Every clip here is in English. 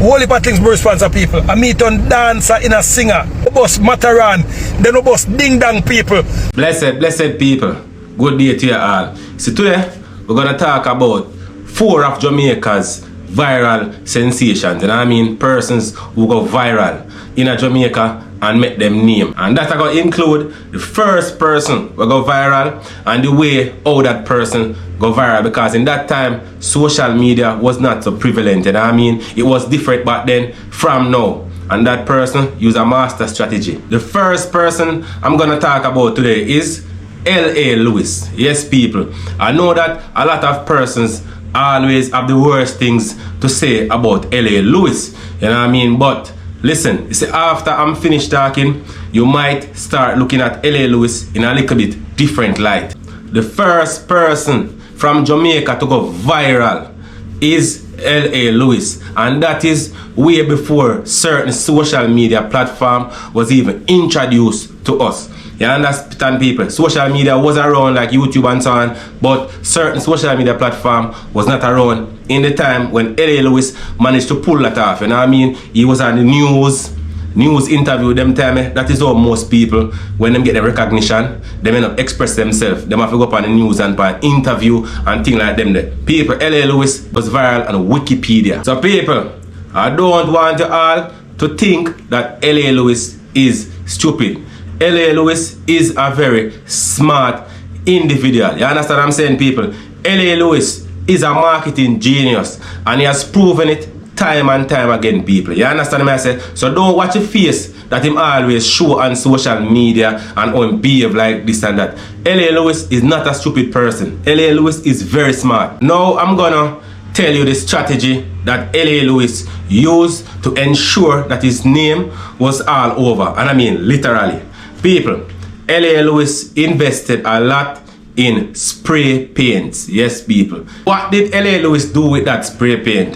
Whole heap of things we sponsor people. I meet on dancer in a singer. We bus Mataran. Then we bus ding dong people. Blessed people. Good day to you all. See, today we're gonna talk about 4 of Jamaica's viral sensations. And I mean persons who go viral in a Jamaica and make them name. And that's going to include the first person who go viral and the way how that person go viral, because in that time social media was not so prevalent. And I mean it was different back then from now. And that person used a master strategy. The first person I'm gonna talk about today is L.A. Lewis. Yes, people, I know that a lot of persons always have the worst things to say about L.A. Lewis, you know what I mean? But listen, you see, after I'm finished talking, you might start looking at L.A. Lewis in a little bit different light. The first person from Jamaica to go viral is L.A. Lewis, and that is way before certain social media platform was even introduced to us. You understand, people? Social media was around like YouTube and so on, but certain social media platform was not around in the time when L.A. Lewis managed to pull that off. You know what I mean? He was on the news interview them time. That is how most people, when them get the recognition, they may not express themselves. They have to go up on the news and by interview and things like them there. People, L.A. Lewis was viral on Wikipedia. So people, I don't want you all to think that L.A. Lewis is stupid. L.A. Lewis is a very smart individual. You understand what I'm saying, people? L.A. Lewis is a marketing genius, and he has proven it time and time again, people. You understand what I say? So don't watch the face that him always show on social media and how him behave like this and that. L.A. Lewis is not a stupid person. L.A. Lewis is very smart. Now I'm gonna tell you the strategy that L.A. Lewis used to ensure that his name was all over. And I mean literally. People, L.A. Lewis invested a lot in spray paints. Yes, people. What did L.A. Lewis do with that spray paint?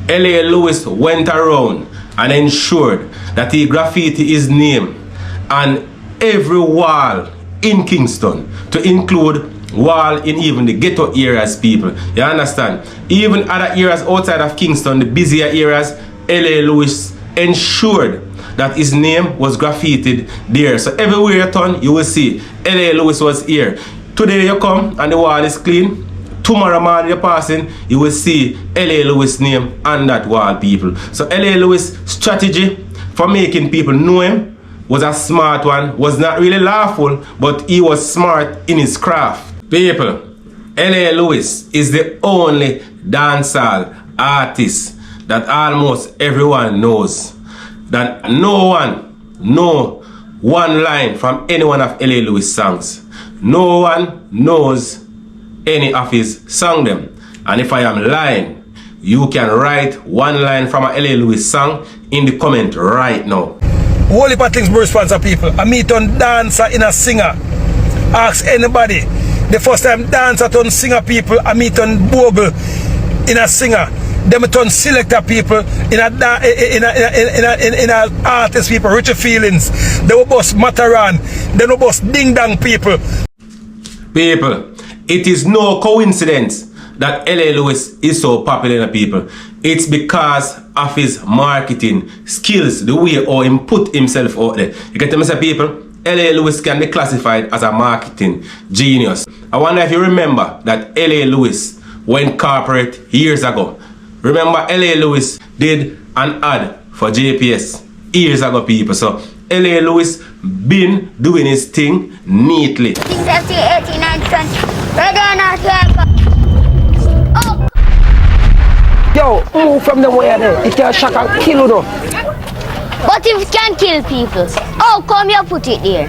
L.A. Lewis went around and ensured that he graffiti his name on every wall in Kingston, to include wall in even the ghetto areas, people. You understand? Even other areas outside of Kingston, the busier areas, L.A. Lewis ensured that his name was graffitied there. So everywhere you turn, you will see L.A. Lewis was here. Today you come and the wall is clean. Tomorrow morning you're passing, you will see L.A. Lewis name on that wall, people. So L.A. Lewis strategy for making people know him was a smart one. Was not really lawful, but he was smart in his craft. People, L.A. Lewis is the only dancehall artist that almost everyone knows. That no one know one line from any one of L.A. Lewis songs. No one knows any of his song them. And if I am lying, you can write one line from a L.A. Lewis song in the comment right now. Whole heap of things we sponsor people. I meet on dancer in a singer. Ask anybody. The first time dancer turn singer people, I meet on bogle in a singer. Them turn selector people in a artist people, Richie Feelings. They will bus Mataran. They will bus ding dong people. People, it is no coincidence that L.A. Lewis is so popular in the people. It's because of his marketing skills, the way how he put himself out there. You get to say, people, L.A. Lewis can be classified as a marketing genius. I wonder if you remember that L.A. Lewis went corporate years ago. Remember, L.A. Lewis did an ad for JPS years ago, people. So L.A. Lewis been doing his thing neatly. 50, 89, 20. Ready or not, oh. Yo, move from the way there. It can shock and kill you though. But if it can kill people, oh, come here, put it there.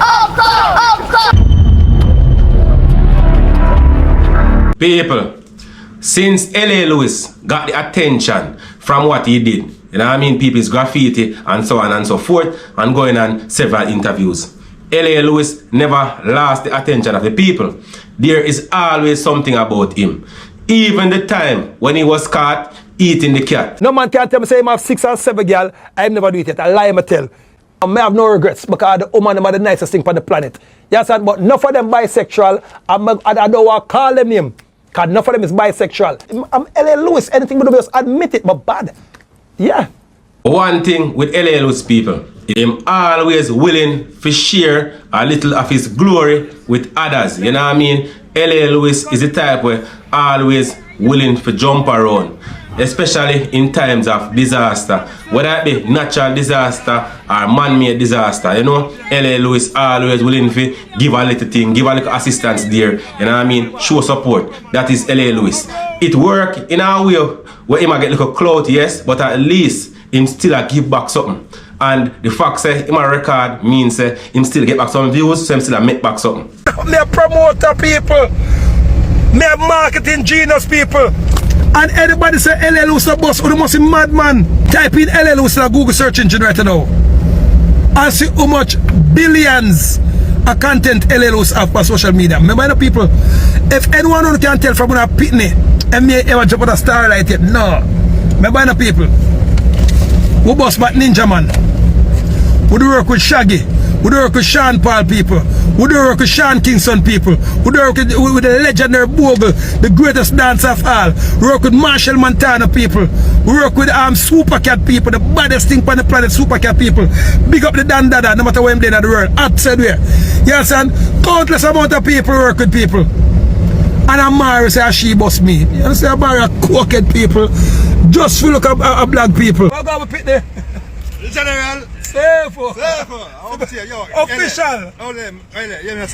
Oh, come. People, since L.A. Lewis got the attention from what he did, you know what I mean, people's graffiti and so on and so forth, and going on several interviews, L.A. Lewis never lost the attention of the people. There is always something about him. Even the time when he was caught eating the cat. No man can tell me say him have 6 or 7 girl. I never do it yet. I lie I tell. I may have no regrets because the woman them are the nicest thing on the planet. Yes, but enough of them bisexual. I don't want to call them name. Because enough of them is bisexual. I'm L.A. Lewis, anything we do, just admit it, but bad. Yeah. One thing with L.A. Lewis people, him always willing to share a little of his glory with others. You know what I mean? L.A. Lewis is the type where always willing to jump around, especially in times of disaster, whether it be natural disaster or man-made disaster. You know, L.A. Lewis always willing to give a little thing, give a little assistance there. You know what I mean? Show support. That is L.A. Lewis. It work in a way where he might get a little clout, yes, but at least him still a give back something. And the fact say him a record means him still get back some views, so him still a make back something. Me a promoter people. Me a marketing genius people. And anybody say L.A. Lewis a boss, or the most madman. Type in L.A. Lewis in a Google search engine right now. And see how much billions of content L.A. Lewis have on social media. Remember the people, if anyone who can tell from when I pitney and me ever jump on a starlight yet, no. Remember the people. We boss but Ninja Man. We do work with Shaggy. We do work with Sean Paul people. We do work with Sean Kingston people. We do work with the legendary Bogle, the greatest dancer of all. We work with Marshall Montana people. We work with Super Cat people, the baddest thing on the planet, Super Cat people. Big up the Dan Dada, no matter where I'm in the world. Outside where. You understand? Countless amount of people work with people. And I'm married, say she boss me. You understand? I'm married crooked people. Just to look at black people. I'll go pick there. General. Safe. Official.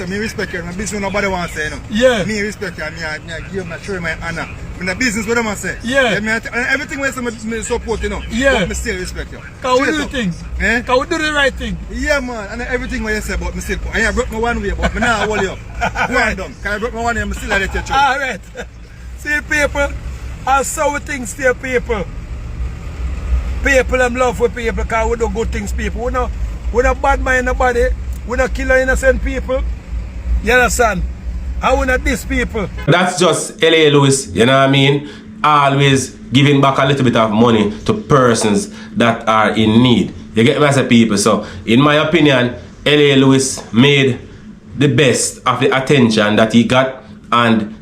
Me respect you. My business nobody wants to say, you know. Yeah. Me respect you. Me give my show my honor. In the business what I say. Yeah. Everything where me support, you know. Yeah. But me still respect you. Can we do the things? Eh? Can we do the right thing? Yeah, man. And everything what you say about me still. I broke my one way, but me now hold you up. Go on down. Can I broke my one way? I still let you. Alright. See people, I saw things to people. People them love with people because we do good things people. We don't bad mind nobody. We don't kill innocent people. You understand? I will not diss people. That's just L.A. Lewis, you know what I mean? Always giving back a little bit of money to persons that are in need. You get me as a people. So, in my opinion, L.A. Lewis made the best of the attention that he got, and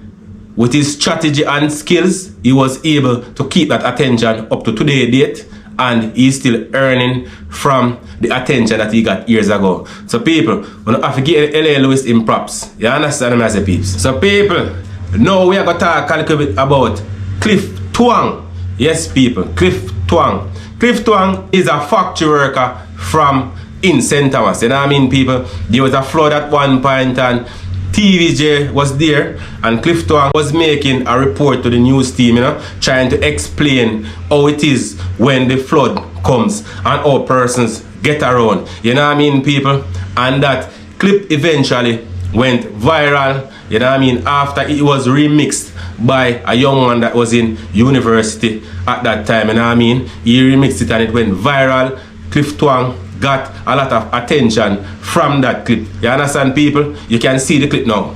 with his strategy and skills, he was able to keep that attention up to today's date, and he's still earning from the attention that he got years ago. So people, we don't have to give L.A. Lewis in props. You understand me as a peeps? So people, now we are going to talk a little bit about Clif Twang. Yes people, Clif Twang. Clif Twang is a factory worker from in St. Thomas. You know what I mean people? There was a flood at one point and TVJ was there, and Clif Twang was making a report to the news team, you know, trying to explain how it is when the flood comes and how persons get around. You know what I mean, people? And that clip eventually went viral, you know what I mean, after it was remixed by a young one that was in university at that time, you know what I mean? He remixed it and it went viral. Clif Twang got a lot of attention from that clip. You understand people? You can see the clip now.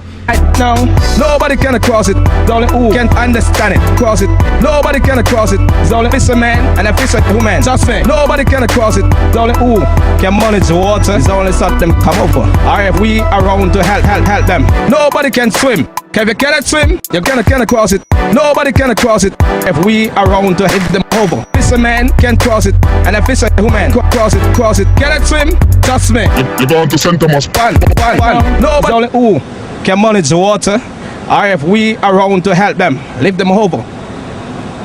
Now, nobody can cross it. It's only who can understand it. Cross it. Nobody can cross it. It's only fisherman and a fisherwoman. Just me. Nobody can cross it. It's only who can manage the water. It's only something come over. Or if we around to help them. Nobody can swim. If you cannot swim, you cannot cross it. Nobody can cross it. If we around to hit them over. Fisherman can cross it, and a fisherwoman cross it. Cannot swim, just me. You're going to St. Thomas. One. Nobody only who can manage the water, or if we around to help them, lift them over.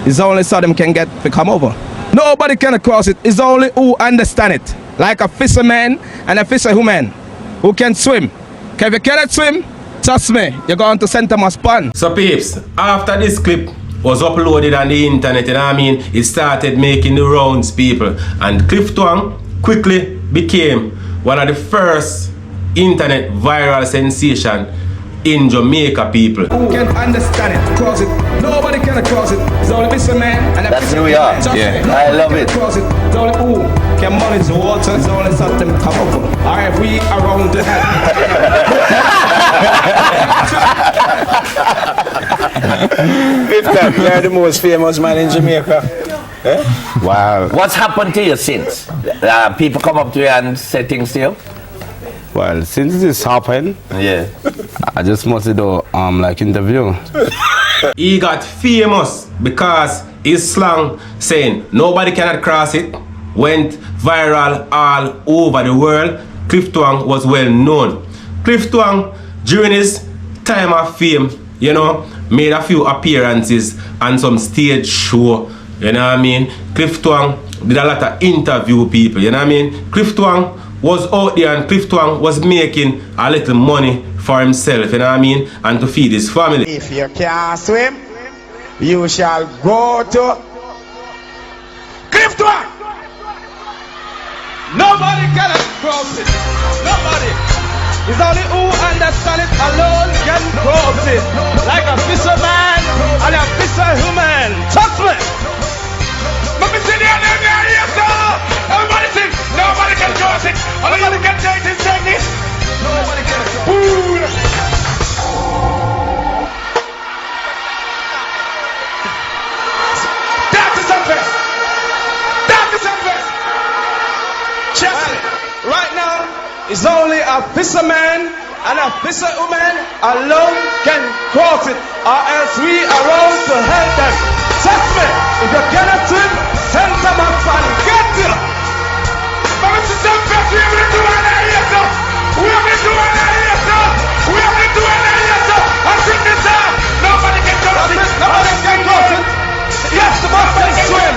It's only so them can get to come over. Nobody can cross it. It's only who understand it. Like a fisherman and a fisherwoman who can swim. If you cannot swim, trust me, you're going to St. Thomas Pond. So peeps, after this clip was uploaded on the internet, you know what I mean, it started making the rounds, people. And Clif Twang quickly became one of the first internet viral sensation in Jamaica, people. Who can understand it? Cross it. Nobody can cross it. It's only fisherman and a That's who we are. Yeah, I love it. Cross it. It's only who can manage the water. It's only something come over. Or if we around to help. Clif, you're the most famous man in Jamaica. Eh? Wow. What's happened to you since? People come up to you and say things to you? Well, since this happened, yeah, I just must do like interview. He got famous because his slang saying nobody cannot cross it went viral all over the world. Clif Twang was well known. Clif Twang, during his time of fame, you know, made a few appearances on some stage show, you know what I mean? Clif Twang did a lot of interview people, you know what I mean? Clif Twang was out there and Clif Twang was making a little money for himself, you know what I mean? And to feed his family. If you can't swim, you shall go to Clif Twang. Nobody can cross it. Nobody. It's only who understand it alone can cross it. Like a fisherman and a fisherwoman. Trust me. Let me see the name here, sir. Everybody sing. Nobody can cross it. Only you can take this technique. Nobody can cross it. That's the surface. That's the surface. Just right now, it's only a fisherman and a fisherwoman alone can cross it, or else we are around to help them. Trust me, if you cannot swim, send some of fun. Get you! but it's the surface. We have to do it here, sir. We have to do it here, sir. We have to do it here, sir. And bring this up. Nobody can cross it. Nobody can cross it. Yes, the bus can swim.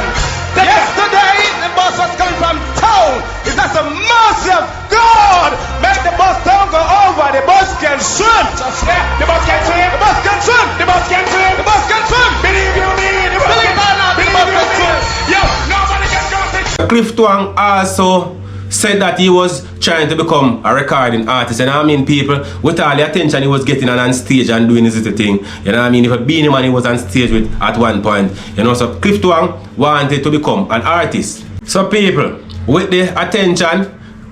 Yesterday, the bus was coming from town. Is that the mercy of God? Make the bus town go over. The bus can swim. Yeah, the bus can swim. The bus can swim. The bus can swim. The bus can swim. Believe you me. The bus Believe it or not, the bus can swim. Yo, nobody can cross it. Clif Twang also said that he was trying to become a recording artist, and I mean, people, with all the attention he was getting on stage and doing his little thing, you know what I mean? If a Beanie Man he was on stage with at one point, you know, so Clif Twang wanted to become an artist. So people, with the attention,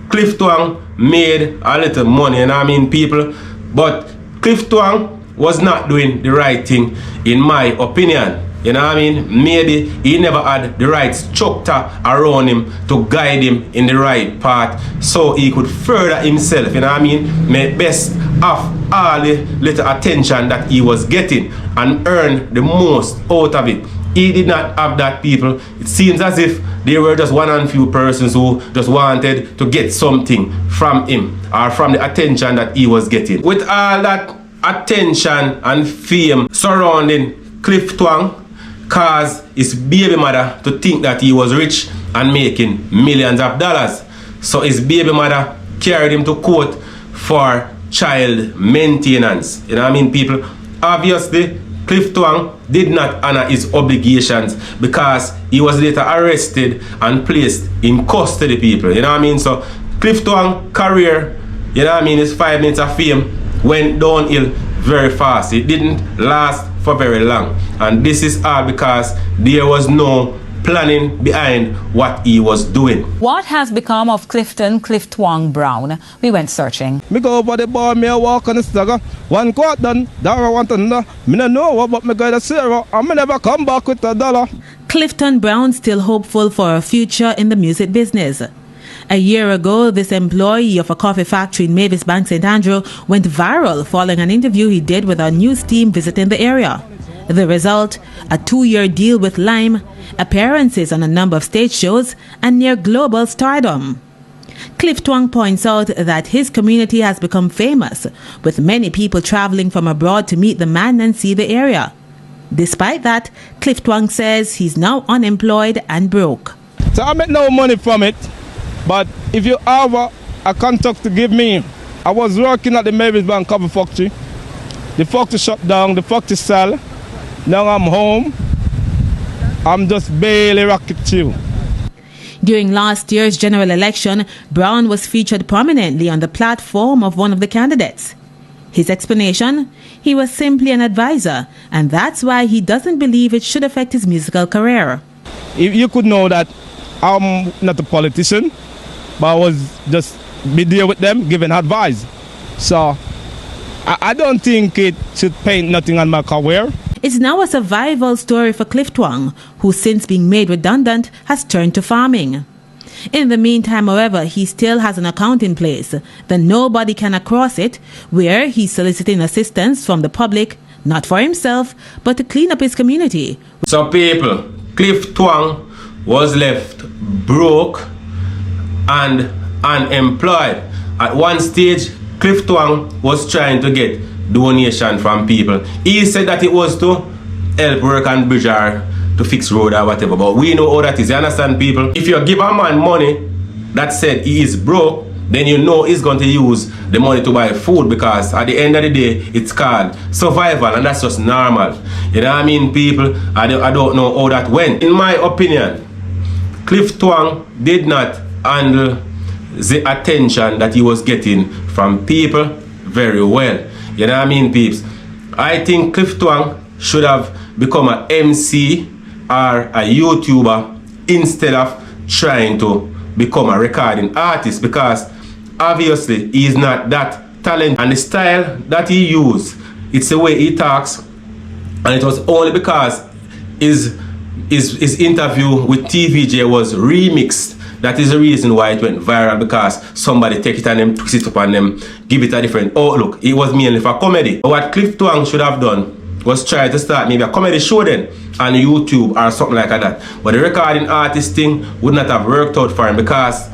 Clif Twang made a little money, you know what I mean, people, but Clif Twang was not doing the right thing, in my opinion. You know what I mean? Maybe he never had the right structure around him to guide him in the right path so he could further himself, you know what I mean? Make best of all the little attention that he was getting and earn the most out of it. He did not have that, people. It seems as if there were just one and few persons who just wanted to get something from him or from the attention that he was getting. With all that attention and fame surrounding Clif Twang, cause his baby mother to think that he was rich and making millions of dollars. So his baby mother carried him to court for child maintenance. You know what I mean, people? Obviously, Clif Twang did not honor his obligations because he was later arrested and placed in custody, people. You know what I mean? So Clif Twang career, you know what I mean, his 5 minutes of fame went downhill very fast. It didn't last for very long, and this is all because there was no planning behind what he was doing. What has become of Clif Twang Brown? We went searching. Me go over the bar, me walk on the stagger. One quart done, that I want to know. Me no know what, but me got a zero, and me never come back with $1. Clifton Brown still hopeful for a future in the music business. A year ago, this employee of a coffee factory in Mavis Bank, St. Andrew, went viral following an interview he did with our news team visiting the area. The result, a 2-year deal with Lime, appearances on a number of stage shows, and near global stardom. Clif Twang points out that his community has become famous, with many people traveling from abroad to meet the man and see the area. Despite that, Clif Twang says he's now unemployed and broke. So I make no money from it. But if you have a contact to give me, I was working at the Mavis Bank coffee factory. The factory shut down, the factory sell. Now I'm home. I'm just barely rocking through. During last year's general election, Brown was featured prominently on the platform of one of the candidates. His explanation? He was simply an advisor, and that's why he doesn't believe it should affect his musical career. If you could know that I'm not a politician, but I was just be there with them giving advice. So I don't think it should paint nothing on my career. It's now a survival story for Clif Twang, who since being made redundant has turned to farming. In the meantime, however, he still has an account in place, the Nobody Can Cross It, where he's soliciting assistance from the public, not for himself, but to clean up his community. So people, Clif Twang was left broke and unemployed. At one stage, Clif Twang was trying to get donation from people. He said that it was to help work and bridge or to fix road or whatever, but we know how that is. You understand, people? If you give a man money that said he is broke, then you know he's going to use the money to buy food, because at the end of the day, it's called survival, and that's just normal. You know what I mean, people? I don't know how that went. In my opinion, Clif Twang did not handle the attention that he was getting from people very well. You know what I mean, peeps? I think Clif Twang should have become an MC or a YouTuber instead of trying to become a recording artist, because obviously he is not that talented, and the style that he used, it's the way he talks, and it was only because his interview with TVJ was remixed. That is the reason why it went viral, because somebody take it and them twist it up and them give it a different outlook. It was mainly for comedy. What Clif Twang should have done was try to start maybe a comedy show then on YouTube or something like that. But the recording artist thing would not have worked out for him, because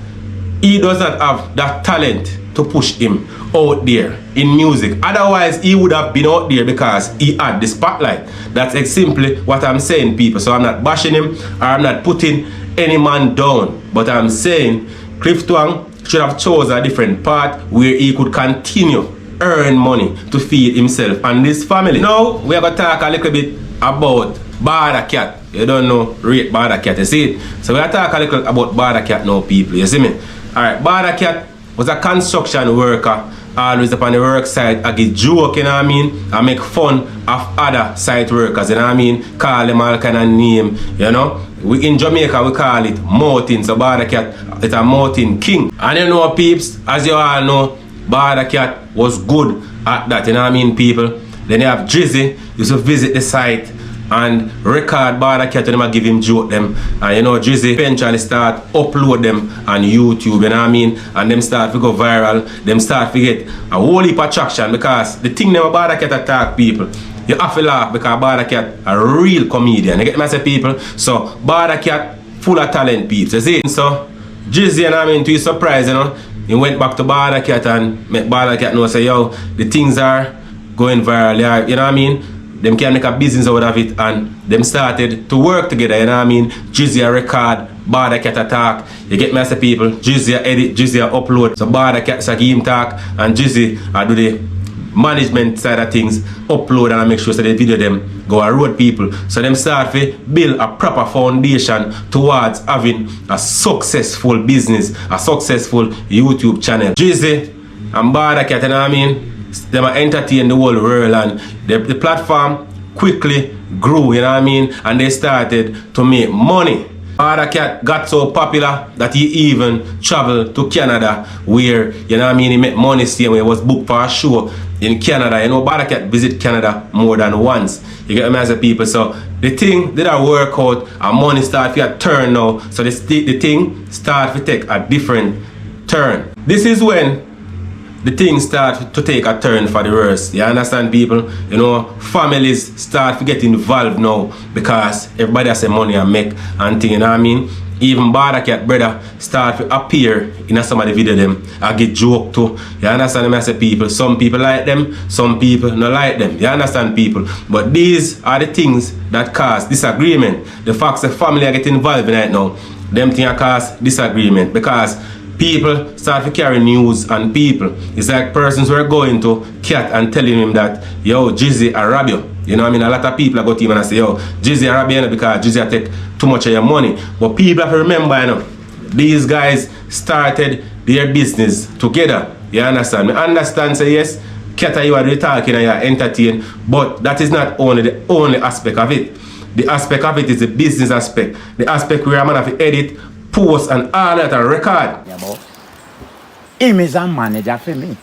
he does not have that talent to push him out there in music. Otherwise, he would have been out there because he had the spotlight. That's simply what I'm saying, people. So I'm not bashing him or I'm not putting any man down. But I'm saying Clif Twang should have chosen a different path where he could continue earn money to feed himself and his family. Now, we are going to talk a little bit about Barat Cat. You don't know, rate Barat Cat, you see it? So we are talk a little about Barat Cat now, people, you see me? Alright, Barat Cat was a construction worker, always up on the work site. I get joke, you know what I mean? I make fun of other site workers, you know what I mean? Call them all kind of name, you know? We in Jamaica we call it Mountain, so Barat Cat is a mountain king. And you know, peeps, as you all know, Barat Cat was good at that, you know what I mean, people? Then you have Drizzy, used to visit the site and record Barat Cat and them give him joke them. And you know, Drizzy eventually start upload them on YouTube, you know what I mean? And them start to go viral, them start to get a whole heap of traction, because the thing them Barat Cat attack people, you have to laugh, because Barat Cat a real comedian. You get me, I say, people? So Barat Cat full of talent, peeps, you see? So Drizzy, you know what I mean, to his surprise, you know, he went back to Barat Cat and make Barat Cat know, say, yo, the things are going viral, you know what I mean? Them can make a business out of it, and them started to work together, you know what I mean? Drizzy record, Barat Cat attack, you get me, I say, people? Drizzy edit, Drizzy upload, so Barat Cat say him talk, and Drizzy do the management side of things, upload and make sure so the video them go a road, people. So them start to build a proper foundation towards having a successful business, a successful YouTube channel. Drizzy and Barat Cat, you know what I mean? Them entertain the whole world, and the platform quickly grew, you know what I mean? And they started to make money. Barat Cat got so popular that he even traveled to Canada, where, you know what I mean, he made money staying, where he was booked for a show in Canada. You know, Barat Cat visit Canada more than once. You get me, as a people. So the thing did work out, and money start to turn now. So the thing start to take a different turn. This is when the things start to take a turn for the worse. You understand, people? You know, families start to get involved now, because everybody has some money and make and thing, you know what I mean? Even Barat Cat brother start to appear in some of the video them. I get joke too. You understand me, I say, people? Some people like them, some people not like them. You understand, people? But these are the things that cause disagreement. The facts the family are getting involved in right now, them things cause disagreement, because people start to carry news on people. It's like persons were going to Cat and telling him that, yo, Drizzy a rob you. You know what I mean? A lot of people are going to him and say, yo, Drizzy a rob you, because Drizzy take too much of your money. But people have to remember, you know, these guys started their business together. You understand? I understand, say, yes, Cat and you are talking and you are entertaining, but that is not only the only aspect of it. The aspect of it is the business aspect. The aspect where I'm going to have to edit, post and all that and record. Yeah, but him is a manager for me.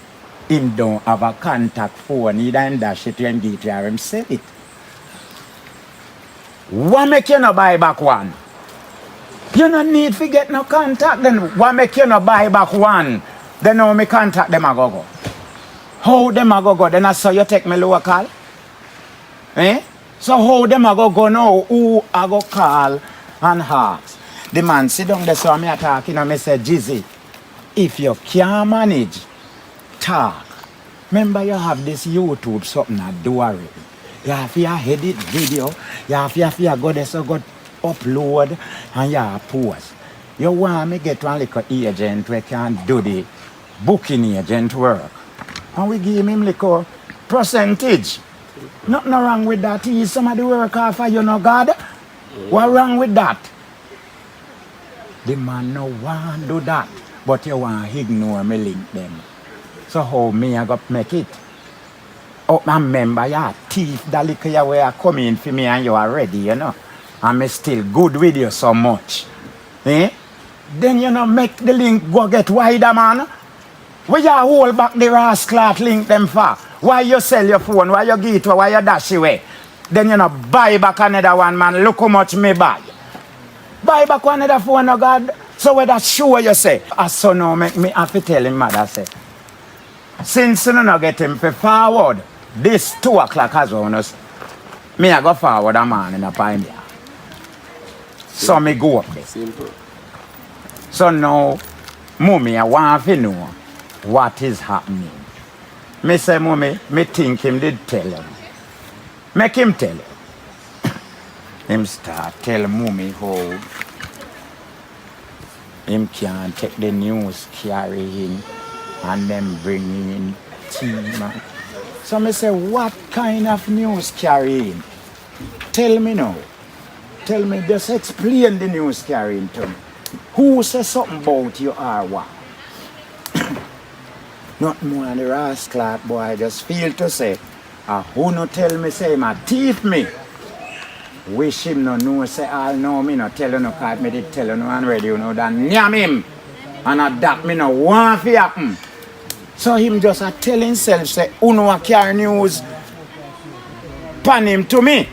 Him don't have a contact phone, he don't dash it to him, get to him, sell it. What make you no buy back one? You no need to get no contact, then what make you no buy back one? Then how me contact them a go? How them a go? Then I saw you take me local? Eh? So how them a go now? Who a go call and ask? The man sit down there, so me a talking and me say, Jizzy, if you can't manage, talk. Remember you have this YouTube something to do already. You have to edit video, you have to go there so go upload and you have post. You want me get one little agent who can do the booking agent work. And we give him little percentage. Nothing wrong with that. He is some of the work off of you know God. What wrong with that? The man no want do that. But you want to ignore me link them. So how me I got make it? Oh, I remember you thief that little way I come in for me and you are ready, you know. And me still good with you so much. Eh? Then you know make the link go get wider, man. Where you hold back the rascal link them for? Why you sell your phone? Why you give it? Why you dash away? Then you know buy back another one, man. Look how much me buy. Buy back another phone, oh God. So where that sure you say? As so now make me have to tell him mother say. Since you not get him for forward, this 2 o'clock as well, me I go forward a man in a pioneer. So me go up there. Simple. So now, mommy, I want to know what is happening. Me say, mommy, me think him did tell him. Make him tell him. Him start tell mommy how him can't take the news carry him and then bring in tea, man. So me say, what kind of news carrying? Tell me now. Tell me, just explain the news carrying to me. Who says something about you or what? Not more than the rascal boy just feel to say, who no tell me say my thief me. Wish him no know say all know me no tell you no cause me did tell you no and ready you know that nyam him. And that me no want to happen. So him just tell himself say who no carry news pan him to me.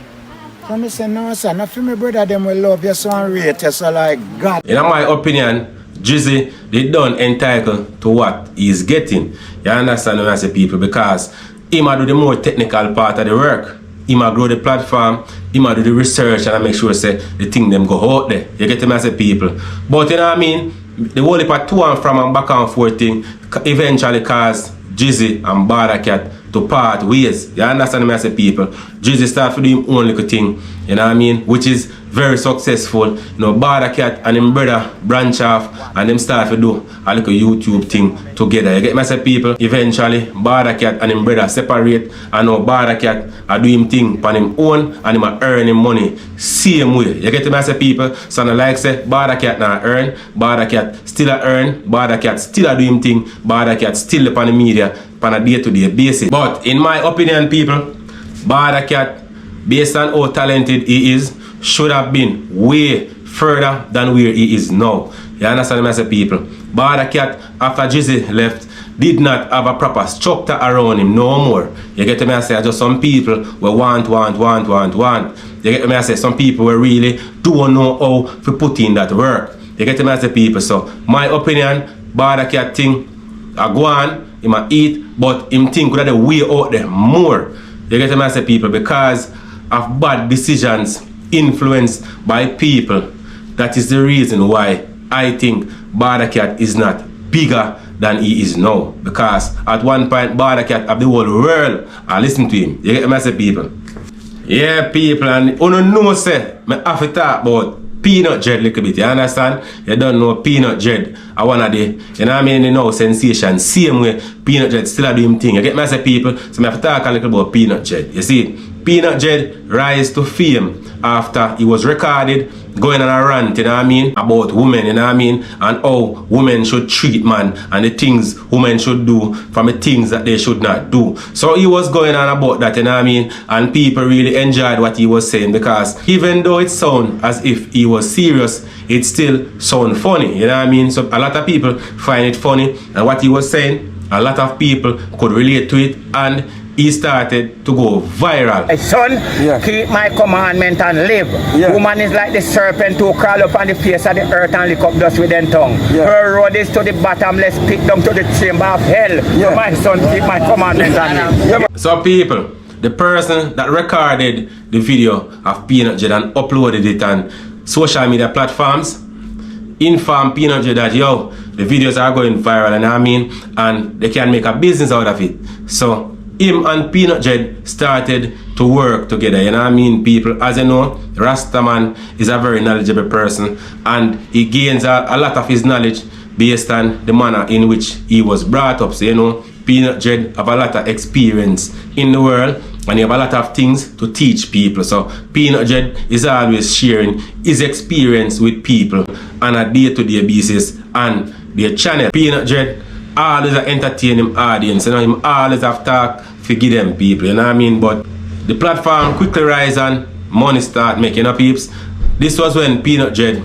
So me say no sir, not for me brother them will love you so and rate you so like God. In my opinion, Jizzy, they don't entitled to what he's getting. You understand what I say, people? Because he might do the more technical part of the work. He might grow the platform, he might do the research and I make sure say the thing them go out there. You get me as a people. But you know what I mean? The whole heap of to and from and back and forth thing eventually caused Jizzy and Bawdacat to part ways. You understand me as a people? Jizzy start to do him own little thing, you know what I mean? Which is very successful. You know, Bawdacat and him brother branch off and them start to do a little YouTube thing together. You get me as a people? Eventually, Bawdacat and him brother separate and now Bawdacat are do him thing on him own and him are earning money same way. You get me as a people? So I like say Bawdacat now earn, Bawdacat still a earn, Bawdacat still a do him thing, Bawdacat still upon the media on a day-to-day basis. But in my opinion, people, Bawdacat, based on how talented he is, should have been way further than where he is now. You understand me as a people? Bawdacat, after Jizzy left, did not have a proper structure around him no more. You get me I say? Just some people were want. You get me I say? Some people were really don't know how to put in that work. You get me as a people? So my opinion, Bawdacat thing, I go on, he might eat, but him think that the way out there more. You get me as a people? Because of bad decisions influenced by people. That is the reason why I think Bawdacat is not bigger than he is now. Because at one point Bawdacat of the whole world are listening to him. You get me as a people? Yeah, people, and you don't know say I have to talk about Peanut Dread a little bit, you understand? You don't know Peanut Dread. I wanna the, you know what I mean, you know, sensation. Same way Peanut Dread still a do him thing. You get me as a people? So I have to talk a little about Peanut Dread. You see, Peanut Dread rise to fame after he was recorded going on a rant, you know what I mean, about women, you know what I mean, and how women should treat man and the things women should do from the things that they should not do. So he was going on about that, you know what I mean, and people really enjoyed what he was saying because even though it sounded as if he was serious, it still sounded funny, you know what I mean. So a lot of people find it funny and what he was saying, a lot of people could relate to it and he started to go viral. Hey son, keep my commandment and live. Woman is like the serpent who crawl up on the face of the earth and lick up dust with them tongue. Her road is to the bottomless pit down to the chamber of hell. So my son, keep my commandment and live. So people, the person that recorded the video of Peanut Jet and uploaded it on social media platforms informed Peanut Jet that, yo, the videos are going viral, and I mean, and they can make a business out of it. So him and Peanut Jet started to work together, you know what I mean, people. As you know, Rastaman is a very knowledgeable person, and he gains a lot of his knowledge based on the manner in which he was brought up. So, you know, Peanut Jet have a lot of experience in the world, and he have a lot of things to teach people. So Peanut Jet is always sharing his experience with people on a day-to-day basis on their channel. Peanut Jet always entertain him audience, you know, him always have talk to give them people, you know what I mean. But the platform quickly rise and money start making up peeps. This was when Peanut Jet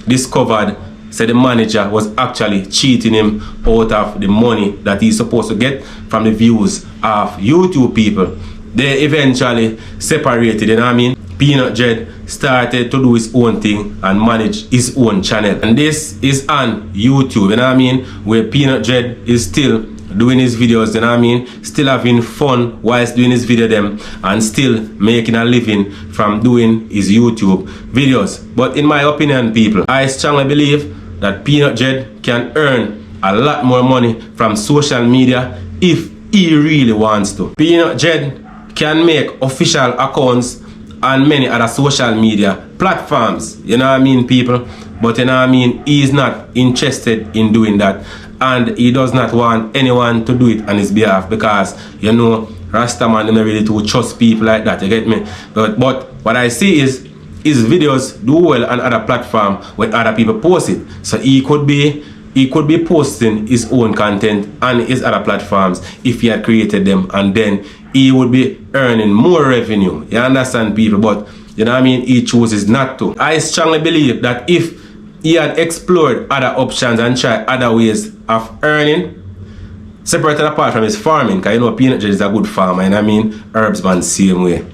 discovered said the manager was actually cheating him out of the money that he's supposed to get from the views of YouTube people. They eventually separated, you know what I mean. Peanut Jet started to do his own thing and manage his own channel. And this is on YouTube, you know what I mean, where Peanut Jet is still doing his videos, you know what I mean, still having fun whilst doing his video them, and still making a living from doing his YouTube videos. But in my opinion, people, I strongly believe that Peanut Jet can earn a lot more money from social media if he really wants to. Peanut Jet can make official accounts on many other social media platforms, you know what I mean, people. But you know what I mean, he is not interested in doing that, and he does not want anyone to do it on his behalf, because, you know, Rastaman don't really to trust people like that, you get me. But what I see is his videos do well on other platforms when other people post it. So he could be posting his own content on his other platforms if he had created them, and then he would be earning more revenue. You understand, people? But you know what I mean, he chooses not to. I strongly believe that if he had explored other options and tried other ways of earning, separate and apart from his farming, because you know Peanut Jet is a good farmer, and I mean Herbs Man same way.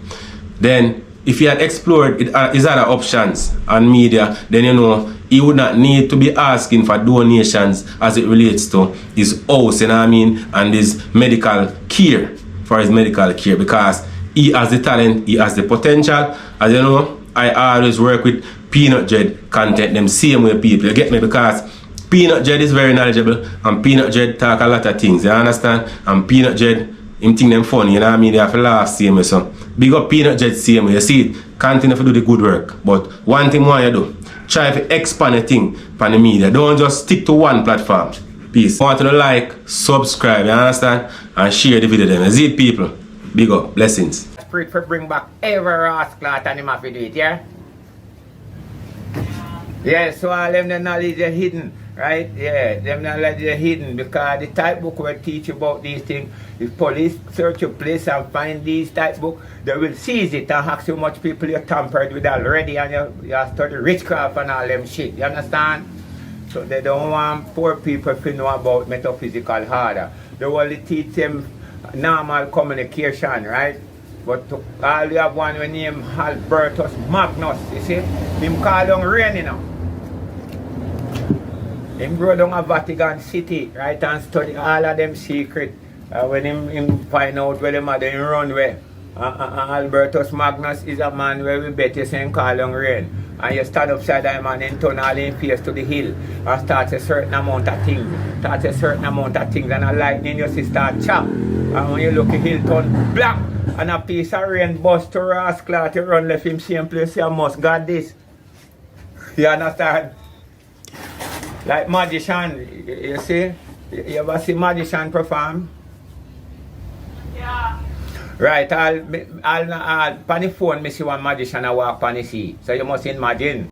Then if he had explored his other options on media, then you know he would not need to be asking for donations as it relates to his house, you know what I mean, and his medical care, for his medical care, because he has the talent, he has the potential. As you know, I always work with Peanut Jet content them same way, people, you get me, because Peanut Jet is very knowledgeable, and Peanut Jet talk a lot of things, you understand, and Peanut Jet, him think them funny, you know what I mean, they have to laugh same way. So big up Peanut Jet same way, you see it, continue to do the good work. But one thing more you do, try to expand the thing on the media, don't just stick to one platform. Peace. I want you to like, subscribe, you understand, and share the video then. You see it, people, big up, blessings. Spirit for bring back every rascal and him have to do it, yeah? Yeah, so all them the knowledge are hidden, right? Yeah, them knowledge are hidden, because the type book will teach you about these things. If police search your place and find these type book, they will seize it and ask you how much people you tampered with already, and you study witchcraft and all them shit, you understand? So they don't want poor people to know about metaphysical harder. They only teach them normal communication, right? But to all you have one with name Albertus Magnus, you see? Him call down rain, you know. Him go down to Vatican City, right, and study all of them secret. When him find out where them are, they run away. Albertus Magnus is a man where we bet you say him call down rain. And you stand upside that man and turn all in face to the hill and start a certain amount of things. Start a certain amount of things, and a lightning you see start chop. And when you look at hill turn black, and a piece of rain bust to rascal to run left him same place, you must got this. You understand? Like magician, you see? You ever see magician perform? Yeah. Right, I'll on the phone, I see one magician walk on the sea. So you must imagine.